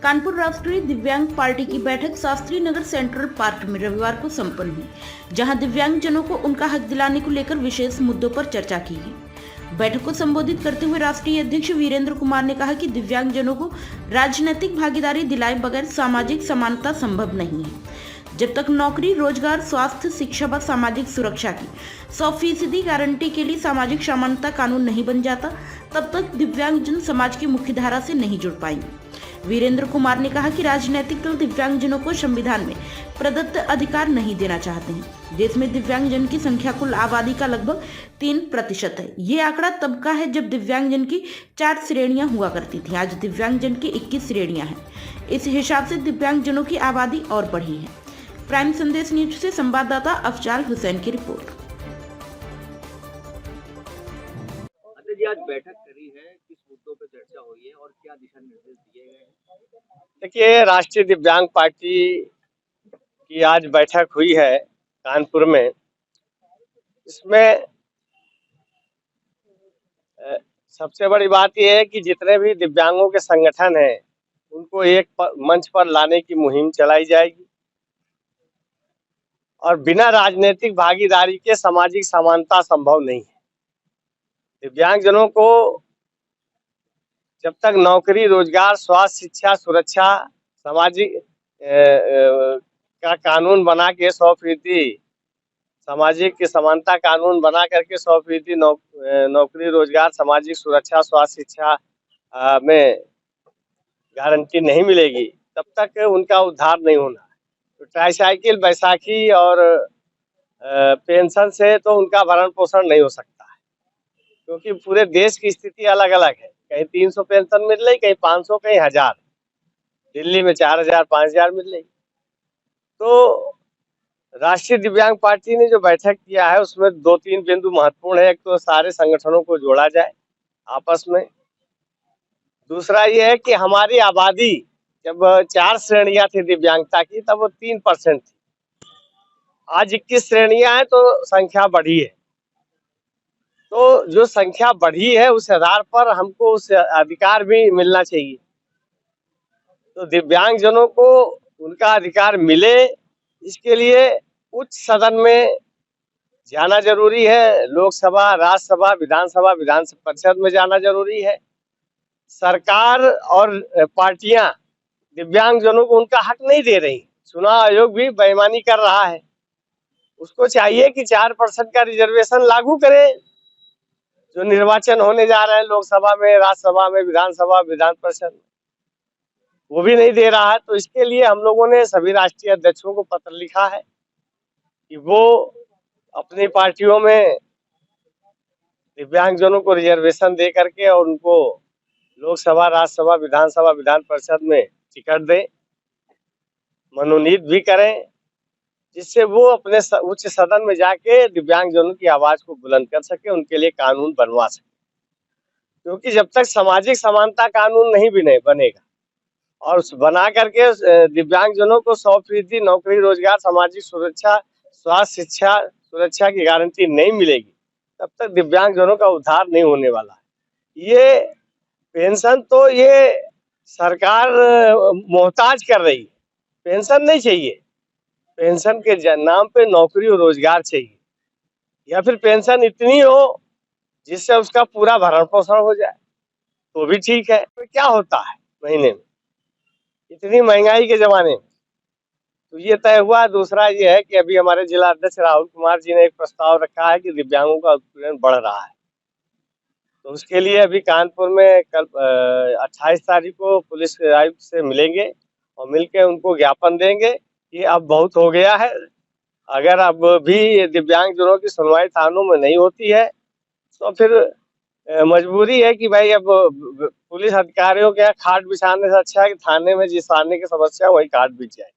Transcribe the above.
कानपुर राष्ट्रीय दिव्यांग पार्टी की बैठक शास्त्री नगर सेंट्रल पार्क में रविवार को संपन्न हुई, जहां दिव्यांगजनों को उनका हक दिलाने को लेकर विशेष मुद्दों पर चर्चा की गई। बैठक को संबोधित करते हुए राष्ट्रीय अध्यक्ष वीरेंद्र कुमार ने कहा कि दिव्यांगजनों को राजनीतिक भागीदारी दिलाए बगैर सामाजिक समानता संभव नहीं है। जब तक नौकरी, रोजगार, स्वास्थ्य, शिक्षा व सामाजिक सुरक्षा की 100% गारंटी के लिए सामाजिक समानता कानून नहीं बन जाता, तब तक दिव्यांगजन समाज की मुख्य धारा से नहीं जुड़ पाएंगे। वीरेंद्र कुमार ने कहा कि राजनीतिक दल दिव्यांगजनों को संविधान में प्रदत्त अधिकार नहीं देना चाहते हैं। देश में दिव्यांगजन की संख्या कुल आबादी का लगभग 3% है। ये आंकड़ा तब का है जब दिव्यांगजन की 4 श्रेणियां हुआ करती थी। आज दिव्यांगजन की 21 श्रेणियां हैं। इस हिसाब से दिव्यांगजनों की आबादी और बढ़ी है। प्राइम संदेश न्यूज से संवाददाता अफजाल हुसैन की रिपोर्ट। जी, आज बैठक करी है, किस मुद्दों पर चर्चा हुई है और क्या दिशा निर्देश दिए गए हैं? देखिए, राष्ट्रीय दिव्यांग पार्टी की आज बैठक हुई है कानपुर में। इसमें सबसे बड़ी बात यह है कि जितने भी दिव्यांगों के संगठन हैं उनको एक मंच पर लाने की मुहिम चलाई जाएगी और बिना राजनीतिक भागीदारी के सामाजिक समानता संभव नहीं है। दिव्यांगजनों को जब तक नौकरी, रोजगार, स्वास्थ्य, शिक्षा, सुरक्षा, सामाजिक का कानून बना के 100% सामाजिक समानता कानून बना करके 100% नौकरी, रोजगार, सामाजिक सुरक्षा, स्वास्थ्य, शिक्षा में गारंटी नहीं मिलेगी, तब तक उनका उद्धार नहीं होना। तो ट्राईसाइकिल, बैसाखी और पेंशन से तो उनका भरण पोषण नहीं हो सकता है, क्योंकि पूरे देश की स्थिति अलग अलग है। कहीं 300 पेंशन मिल रही, कहीं 500, कहीं 1000। दिल्ली में 4000, 5000 मिल रही। तो राष्ट्रीय दिव्यांग पार्टी ने जो बैठक किया है उसमें 2-3 बिंदु महत्वपूर्ण है। एक तो सारे संगठनों को जोड़ा जाए आपस में। दूसरा ये है कि हमारी आबादी जब 4 श्रेणियां थी दिव्यांगता की, तब वो 3% थी। आज 21 श्रेणियां हैं तो संख्या बढ़ी है। तो जो संख्या बढ़ी है उस आधार पर हमको उस अधिकार भी मिलना चाहिए। तो दिव्यांगजनों को उनका अधिकार मिले, इसके लिए उच्च सदन में जाना जरूरी है। लोकसभा, राज्यसभा, विधानसभा, विधान परिषद में जाना जरूरी है। सरकार और पार्टियां दिव्यांगजनों को उनका हक नहीं दे रही। चुनाव आयोग भी बेईमानी कर रहा है। उसको चाहिए कि 4% का रिजर्वेशन लागू करे। जो निर्वाचन होने जा रहे हैं लोकसभा में, राज्यसभा में, विधानसभा, विधान परिषद में, वो भी नहीं दे रहा है। तो इसके लिए हम लोगों ने सभी राष्ट्रीय अध्यक्षों को पत्र लिखा है कि वो अपनी पार्टियों में दिव्यांगजनों को रिजर्वेशन दे करके और उनको लोकसभा, राज्यसभा, विधानसभा, विधान परिषद में टिकट दें, मनोनीत भी करें, जिससे वो अपने उच्च सदन में जाके दिव्यांगजनों की आवाज को बुलंद कर सके, उनके लिए कानून बनवा सके। क्योंकि जब तक सामाजिक समानता कानून नहीं बनेगा और बना करके दिव्यांगजनों को 100% नौकरी, रोजगार, सामाजिक सुरक्षा, स्वास्थ्य, शिक्षा, सुरक्षा की गारंटी नहीं मिलेगी, तब तक दिव्यांगजनों का उद्धार नहीं होने वाला है। ये पेंशन तो ये सरकार मोहताज कर रही है। पेंशन नहीं चाहिए, पेंशन के नाम पे नौकरी और रोजगार चाहिए, या फिर पेंशन इतनी हो जिससे उसका पूरा भरण पोषण हो जाए तो भी ठीक है। तो क्या होता है महीने में इतनी महंगाई के जमाने में? तो ये तय हुआ। दूसरा ये है कि अभी हमारे जिला अध्यक्ष राहुल कुमार जी ने एक प्रस्ताव रखा है कि दिव्यांगों का उत्पीड़न बढ़ रहा है। तो उसके लिए अभी कानपुर में कल 28 तारीख को पुलिस आयुक्त से मिलेंगे और मिलकर उनको ज्ञापन देंगे कि अब बहुत हो गया है। अगर अब भी दिव्यांगजनों की सुनवाई थानों में नहीं होती है तो फिर मजबूरी है कि भाई अब पुलिस अधिकारियों के यहाँ खाट बिछाने से अच्छा है कि थाने में जिस थाने की समस्या वही खाट बिछ जाए।